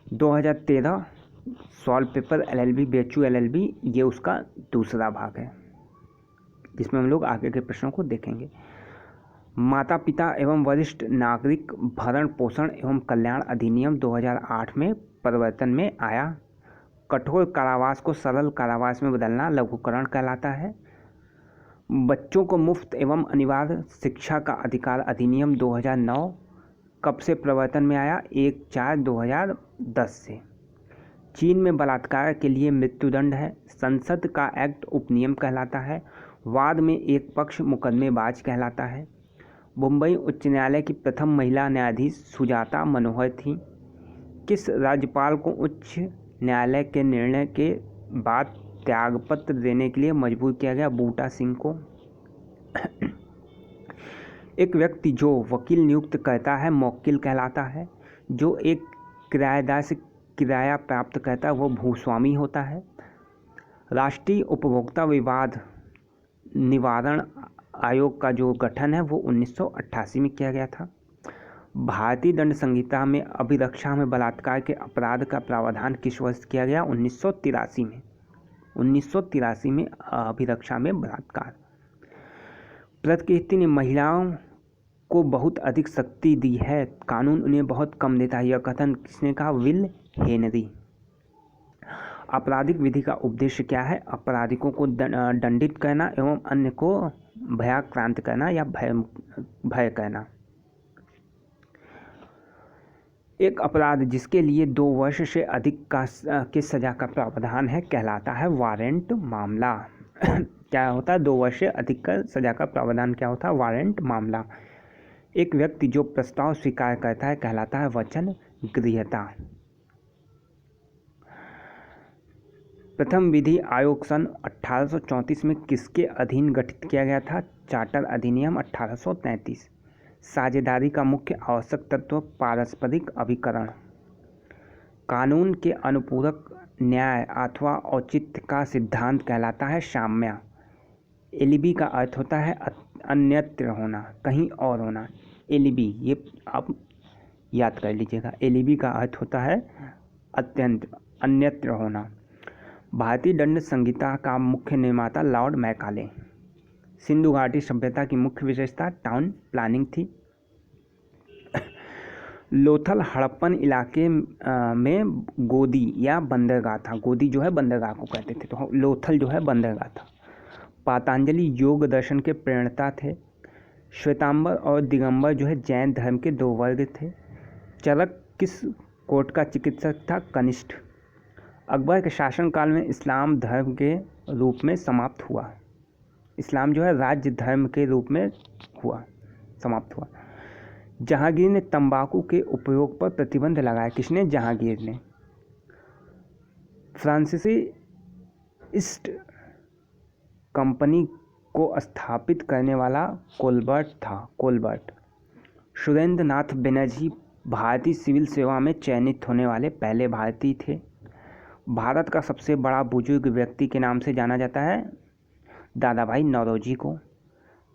2013 solve paper LLB BHU LLB, ये उसका दूसरा भाग है जिसमें हम लोग आगे के प्रश्नों को देखेंगे। माता पिता एवं वरिष्ठ नागरिक भरण पोषण एवं कल्याण अधिनियम 2008 में परिवर्तन में आया। कठोर कारावास को सरल कारावास में बदलना लघुकरण कहलाता है। बच्चों को मुफ्त एवं अनिवार्य शिक्षा का अधिकार अधिनियम 2009 कब से प्रवर्तन में आया? 1/4/2010 से। चीन में बलात्कार के लिए मृत्युदंड है। संसद का एक्ट उपनियम कहलाता है। वाद में एक पक्ष मुकदमेबाज कहलाता है। मुंबई उच्च न्यायालय की प्रथम महिला न्यायाधीश सुजाता मनोहर थी। किस राज्यपाल को उच्च न्यायालय के निर्णय के बाद त्यागपत्र देने के लिए मजबूर किया गया? बूटा सिंह को। एक व्यक्ति जो वकील नियुक्त करता है मौक्किल कहलाता है। जो एक किराएदार से किराया प्राप्त करता है वो भूस्वामी होता है। राष्ट्रीय उपभोक्ता विवाद निवारण आयोग का जो गठन है वो 1988 में किया गया था। भारतीय दंड संहिता में अभिरक्षा में बलात्कार के अपराध का प्रावधान किस वर्ष किया गया? 1983 में। 1983 में अभिरक्षा में बलात्कार। प्रकृति ने महिलाओं को बहुत अधिक शक्ति दी है, कानून उन्हें बहुत कम देता है, यह कथन किसने कहा? Will Henry. आपराधिक विधि का उद्देश्य क्या है? अपराधिकों को दंडित करना एवं अन्य को भयाक्रांत करना या भय करना। एक अपराध जिसके लिए 2 वर्ष से अधिक की सजा का प्रावधान है कहलाता है वारंट मामला। क्या होता है? 2 वर्ष से अधिक का सजा का प्रावधान क्या होता है? वारंट मामला। एक व्यक्ति जो प्रस्ताव स्वीकार करता है कहलाता है वचन गृहीता। प्रथम विधि आयोग सन 1834 में किसके अधीन गठित किया गया था? चार्टर अधिनियम 1833। साझेदारी का मुख्य आवश्यक तत्व पारस्परिक अभिकरण। कानून के अनुपूरक न्याय अथवा औचित्य का सिद्धांत कहलाता है साम्य। एलिबी का अर्थ होता है अन्यत्र होना, कहीं और होना। एलिबी, ये आप याद कर लीजिएगा। एलिबी का अर्थ होता है अन्यत्र होना। भारतीय दंड संहिता का मुख्य निर्माता लॉर्ड मैकाले। सिंधु घाटी सभ्यता की मुख्य विशेषता टाउन प्लानिंग थी। लोथल हड़प्पन इलाके में गोदी या बंदरगाह था। गोदी जो है बंदरगाह को कहते थे, तो लोथल जो है बंदरगाह था। पातंजलि योग दर्शन के प्रणेता थे। श्वेतांबर और दिगंबर जो है जैन धर्म के 2 वर्ग थे। चरक किस कोट का चिकित्सक था? कनिष्ठ। अकबर के शासनकाल में इस्लाम धर्म के रूप में समाप्त हुआ। इस्लाम जो है राज्य धर्म के रूप में समाप्त हुआ। जहांगीर ने तंबाकू के उपयोग पर प्रतिबंध लगाया। किसने? जहांगीर ने। फ्रांसीसी ईस्ट कंपनी को स्थापित करने वाला कोलबर्ट था। कोलबर्ट। सुरेंद्र नाथ बनर्जी भारतीय सिविल सेवा में चयनित होने वाले पहले भारतीय थे। भारत का सबसे बड़ा बुजुर्ग व्यक्ति के नाम से जाना जाता है दादा भाई नौरोजी को।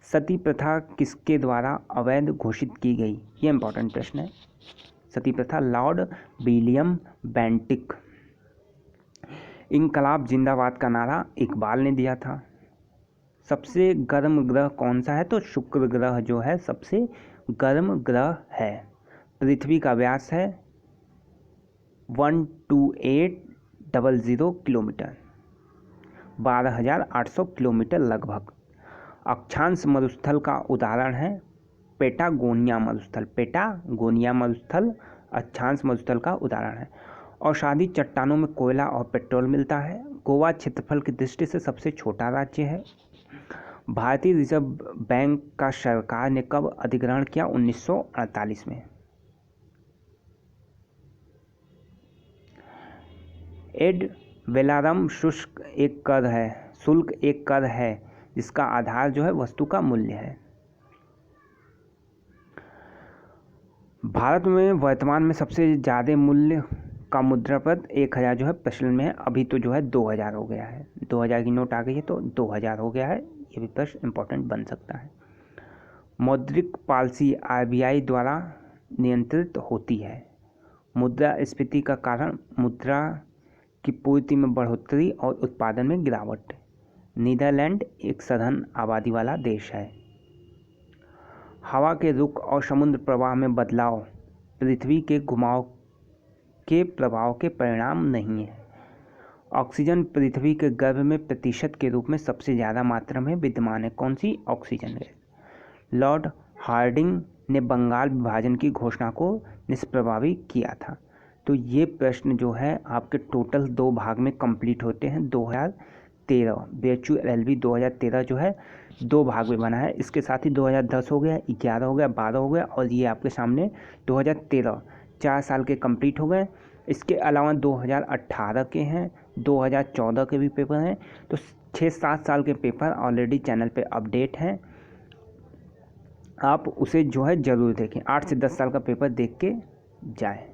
सती प्रथा किसके द्वारा अवैध घोषित की गई? ये इंपॉर्टेंट प्रश्न है। सती प्रथा लॉर्ड विलियम बेंटिक। इनकलाब जिंदाबाद का नारा इकबाल ने दिया था। सबसे गर्म ग्रह कौन सा है? तो शुक्र ग्रह जो है सबसे गर्म ग्रह है। पृथ्वी का व्यास है 12800 किलोमीटर, 12,800 किलोमीटर लगभग। अक्षांश मरुस्थल का उदाहरण है पेटागोनिया मरुस्थल। पेटागोनिया मरुस्थल अक्षांश मरुस्थल का उदाहरण है। औषधि चट्टानों में कोयला और पेट्रोल मिलता है। गोवा क्षेत्रफल की दृष्टि से सबसे छोटा राज्य है। भारतीय रिजर्व बैंक का सरकार ने कब अधिग्रहण किया? 1948 में। एड वेलारम शुल्क एक कर है जिसका आधार जो है वस्तु का मूल्य है। भारत में वर्तमान में सबसे ज़्यादा मूल्य का मुद्रापद 1000 जो है प्रचलन में है। अभी तो जो है 2000 हो गया है। 2000 की नोट आ गई है तो 2000 हो गया है। ये भी प्रश्न इंपॉर्टेंट बन सकता है। मौद्रिक पॉलिसी RBI द्वारा नियंत्रित होती है। मुद्रास्फीति का कारण मुद्रा की पूर्ति में बढ़ोतरी और उत्पादन में गिरावट। नीदरलैंड एक सघन आबादी वाला देश है। हवा के रुख और समुद्र प्रवाह में बदलाव पृथ्वी के घुमाव के प्रभाव के परिणाम नहीं है। ऑक्सीजन पृथ्वी के गर्भ में प्रतिशत के रूप में सबसे ज़्यादा मात्रा में विद्यमान है। कौन सी? Oxygen gas. लॉर्ड हार्डिंग ने बंगाल विभाजन की घोषणा को निष्प्रभावी किया था। तो ये प्रश्न जो है आपके टोटल 2 भाग में कंप्लीट होते हैं। 2013 BHU LLB 2013 जो है 2 भाग में बना है। इसके साथ ही 2010 हो गया, 11 हो गया, 12 हो गया और ये आपके सामने 2013 4 साल के कंप्लीट हो गए। इसके अलावा 2018 के हैं, 2014 के भी पेपर हैं। तो 6-7 साल के पेपर ऑलरेडी चैनल पे अपडेट हैं, आप उसे जो है ज़रूर देखें। 8 से 10 साल का पेपर देख के जाएं।